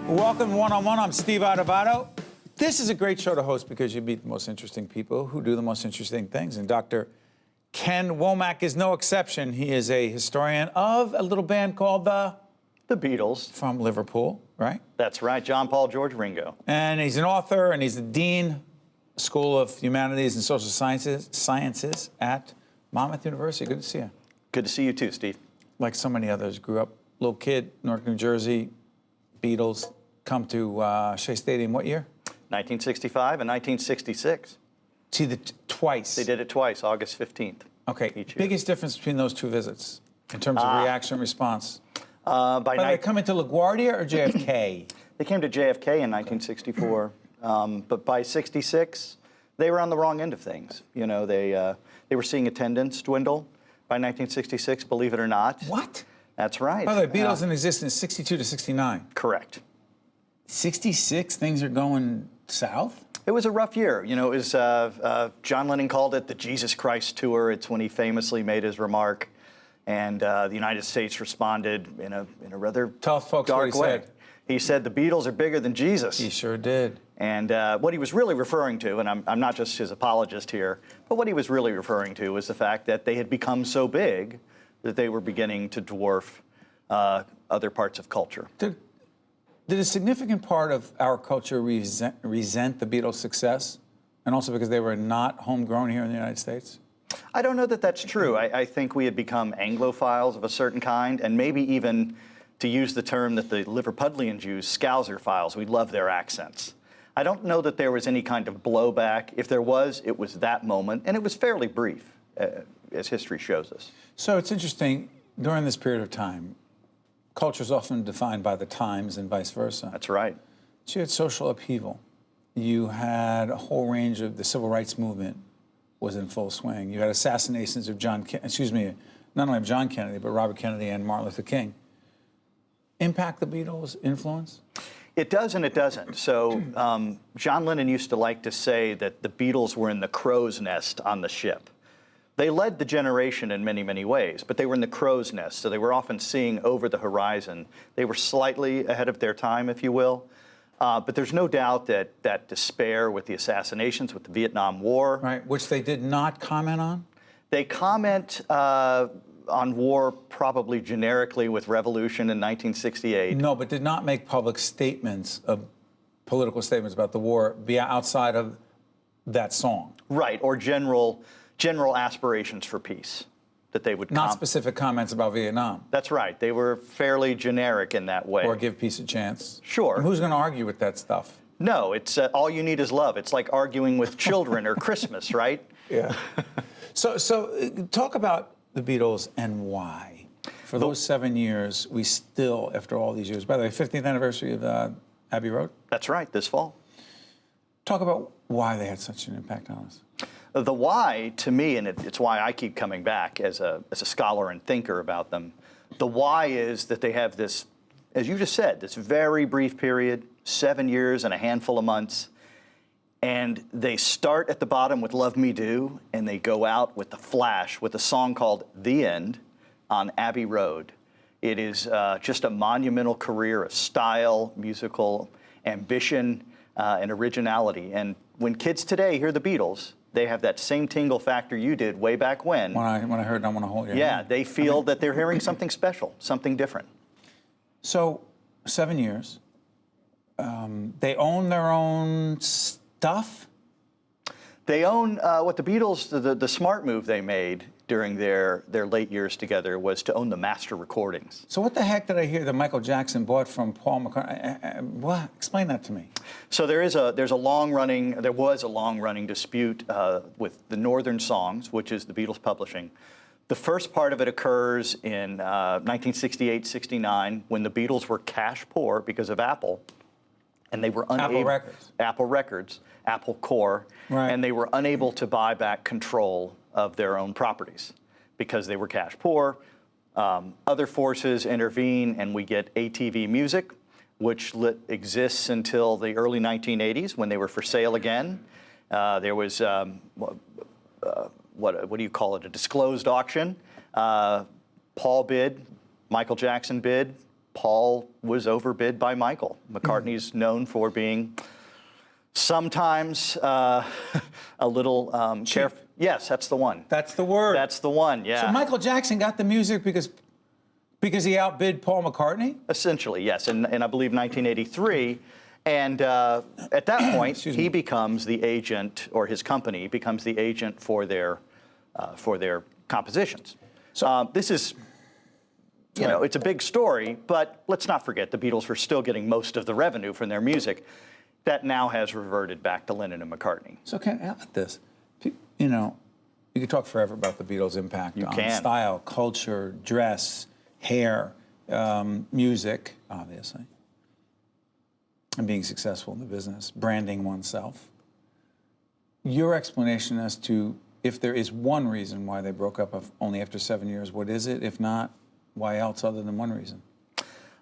Welcome to One-on-One. I'm Steve Adubato. This is a great show to host because you meet the most interesting people who do the most interesting things. And Dr. Ken Womack is no exception. He is a historian of a little band called the Beatles. From Liverpool, right? That's right, John, Paul, George, Ringo. And he's an author, and he's the Dean, School of Humanities and Social Sciences at Monmouth University. Good to see you. Good to see you too, Steve. Like so many others, grew up, little kid, Newark, New Jersey, Beatles, come to Shea Stadium what year? 1965 and 1966. See, twice. They did it twice, August 15th. Okay, each year. Biggest difference between those two visits in terms of reaction and response? By Did they come into LaGuardia or JFK? They came to JFK in 1964, but by 66, they were on the wrong end of things. You know, they were seeing attendance dwindle by 1966, believe it or not. What? That's right. By the way, Beatles in existence 62 to 69. Correct. 66, things are going south? It was a rough year. You know, it was, John Lennon called it the Jesus Christ Tour. It's when he famously made his remark. And the United States responded in a rather Tell folks dark what he way. said. He said the Beatles are bigger than Jesus. He sure did. And what he was really referring to, and I'm not just his apologist here, but what he was really referring to was the fact that they had become so big that they were beginning to dwarf other parts of culture. Did a significant part of our culture resent the Beatles' success? And also because they were not homegrown here in the United States? I don't know that that's true. I think we had become Anglophiles of a certain kind, and maybe even, to use the term that the Liverpudlian Jews, Scouser-philes. We love their accents. I don't know that there was any kind of blowback. If there was, it was that moment, and it was fairly brief, as history shows us. So it's interesting, during this period of time, culture is often defined by the times and vice versa. That's right. So you had social upheaval. You had a whole range of the civil rights movement was in full swing. You had assassinations of not only of John Kennedy, but Robert Kennedy and Martin Luther King. Impact the Beatles' influence? It does and it doesn't. So John Lennon used to like to say that the Beatles were in the crow's nest on the ship. They led the generation in many, many ways, but they were in the crow's nest, so they were often seeing over the horizon. They were slightly ahead of their time, if you will. But there's no doubt that despair with the assassinations, with the Vietnam War. Right, which they did not comment on? They comment on war probably generically with revolution in 1968. No, but did not make public statements, political statements about the war outside of that song. Right, or general aspirations for peace that they would not specific comments about Vietnam. That's right. They were fairly generic in that way. Or give peace a chance. Sure. And who's going to argue with that stuff? No, it's all you need is love. It's like arguing with children or Christmas, right? Yeah. So talk about the Beatles and why. For those 7 years, we still, after all these years, by the way, 15th anniversary of Abbey Road? That's right, this fall. Talk about why they had such an impact on us. The why, to me, and it's why I keep coming back as a scholar and thinker about them, the why is that they have this, as you just said, this very brief period, 7 years and a handful of months, and they start at the bottom with Love Me Do, and they go out with the flash with a song called The End on Abbey Road. It is just a monumental career of style, musical ambition, and originality. And when kids today hear the Beatles, they have that same tingle factor you did way back when. When I heard I Want to Hold Your Hand. Yeah, they feel that they're hearing something special, something different. So, 7 years. They own their own stuff? They own what the Beatles, the smart move they made during their late years together was to own the master recordings. So what the heck did I hear that Michael Jackson bought from Paul McCartney? What? Explain that to me. So there was a long-running dispute with the Northern Songs, which is the Beatles publishing. The first part of it occurs in 1968-69 when the Beatles were cash poor because of Apple, and they were unable. Apple Records, Apple Corps, right. And they were unable to buy back control of their own properties because they were cash poor. Other forces intervene, and we get ATV Music, which exists until the early 1980s when they were for sale again. There was what do you call it? A disclosed auction. Paul bid, Michael Jackson bid, Paul was overbid by Michael. McCartney's known for being sometimes a little careful. Yes, that's the one. That's the word. That's the one, yeah. So Michael Jackson got the music because he outbid Paul McCartney? Essentially, yes, in I believe 1983. And at that point, he becomes the agent, or his company becomes the agent for their compositions. So this is, it's a big story, but let's not forget the Beatles were still getting most of the revenue from their music. That now has reverted back to Lennon and McCartney. So how about this? You could talk forever about the Beatles' impact on style, culture, dress, hair, music, obviously, and being successful in the business, branding oneself. Your explanation as to if there is one reason why they broke up only after 7 years, what is it? If not, why else other than one reason?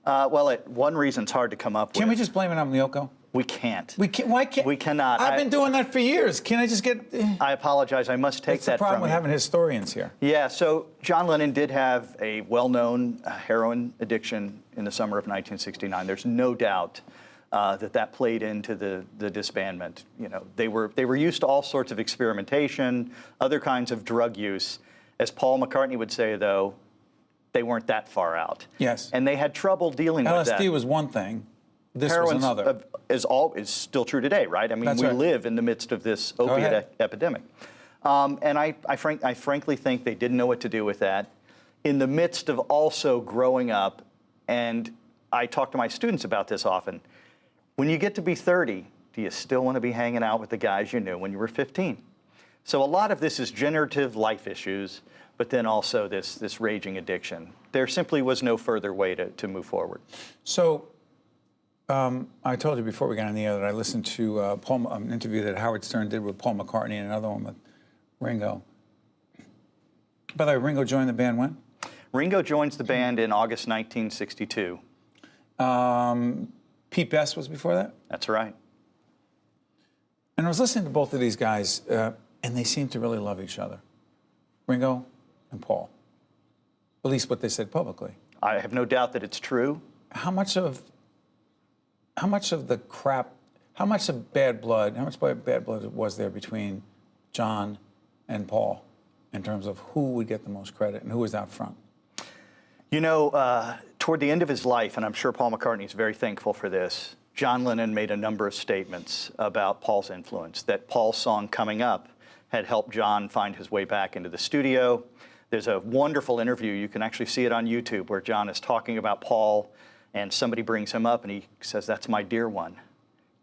One reason's hard to come up with. Can we just blame it on Yoko? We can't. Why can't? We cannot. I've been doing that for years. Can I just get? I apologize. I must take that from you. That's the problem with having historians here. Yeah. So John Lennon did have a well-known heroin addiction in the summer of 1969. There's no doubt that played into the disbandment. They were used to all sorts of experimentation, other kinds of drug use. As Paul McCartney would say, though, they weren't that far out. Yes. And they had trouble dealing with that. LSD was one thing. This Heroin was another. Is still true today, right? I mean, That's we right. live in the midst of this opiate epidemic. And I frankly think they didn't know what to do with that. In the midst of also growing up, and I talk to my students about this often, when you get to be 30, do you still want to be hanging out with the guys you knew when you were 15? So a lot of this is generative life issues, but then also this raging addiction. There simply was no further way to move forward. So I told you before we got on the air that I listened to an interview that Howard Stern did with Paul McCartney and another one with Ringo. By the way, Ringo joined the band when? Ringo joins the band in August 1962. Pete Best was before that? That's right. And I was listening to both of these guys, and they seemed to really love each other. Ringo and Paul. At least what they said publicly. I have no doubt that it's true. How much of bad blood was there between John and Paul in terms of who would get the most credit and who was out front? Toward the end of his life, and I'm sure Paul McCartney is very thankful for this, John Lennon made a number of statements about Paul's influence, that Paul's song Coming Up had helped John find his way back into the studio. There's a wonderful interview, you can actually see it on YouTube, where John is talking about Paul, and somebody brings him up and he says, "That's my dear one."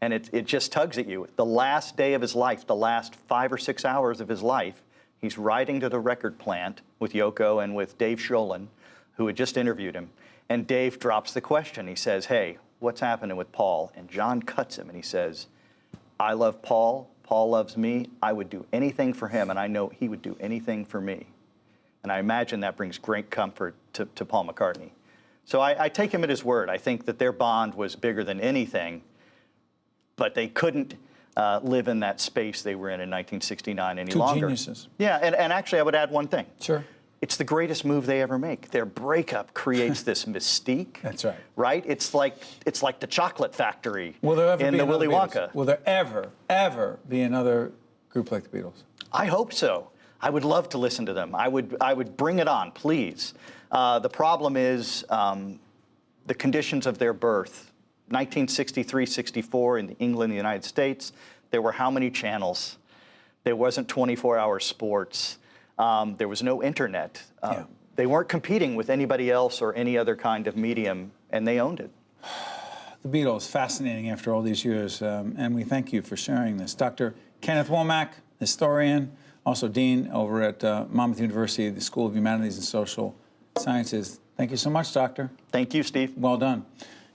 And it just tugs at you. The last day of his life, the last 5 or 6 hours of his life, he's riding to the record plant with Yoko and with Dave Sholin, who had just interviewed him. And Dave drops the question. He says, "Hey, what's happening with Paul?" And John cuts him and he says, "I love Paul. Paul loves me. I would do anything for him, and I know he would do anything for me." And I imagine that brings great comfort to Paul McCartney. So I take him at his word. I think that their bond was bigger than anything, but they couldn't live in that space they were in 1969 any longer. Two geniuses. Yeah, and actually I would add one thing. Sure. It's the greatest move they ever make. Their breakup creates this mystique. That's right. Right? It's like the chocolate factory Will there ever in be the another Willy Beatles? Wonka. Will there ever be another group like the Beatles? I hope so. I would love to listen to them. I would bring it on, please. The problem is the conditions of their birth. 1963-64 in England, the United States, there were how many channels? There wasn't 24-hour sports. There was no internet. They weren't competing with anybody else or any other kind of medium, and they owned it. The Beatles, fascinating after all these years, and we thank you for sharing this. Dr. Kenneth Womack, historian, also dean over at Monmouth University, the School of Humanities and Social Sciences. Thank you so much, Doctor. Thank you, Steve. Well done.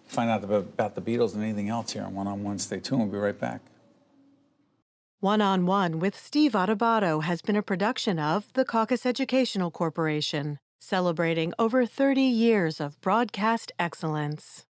Find out about the Beatles and anything else here on One-on-One. Stay tuned. We'll be right back. One-on-One with Steve Adubato has been a production of the Caucus Educational Corporation, celebrating over 30 years of broadcast excellence.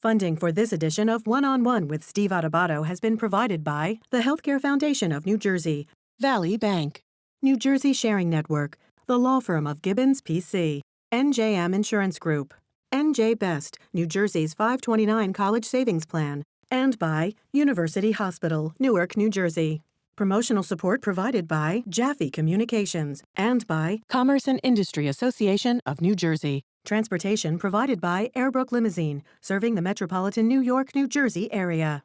Funding for this edition of One-on-One with Steve Adubato has been provided by the Healthcare Foundation of New Jersey, Valley Bank, New Jersey Sharing Network, the law firm of Gibbons, P.C., NJM Insurance Group, NJ Best, New Jersey's 529 College Savings Plan, and by University Hospital, Newark, New Jersey. Promotional support provided by Jaffe Communications and by Commerce and Industry Association of New Jersey. Transportation provided by Airbrook Limousine, serving the metropolitan New York, New Jersey area.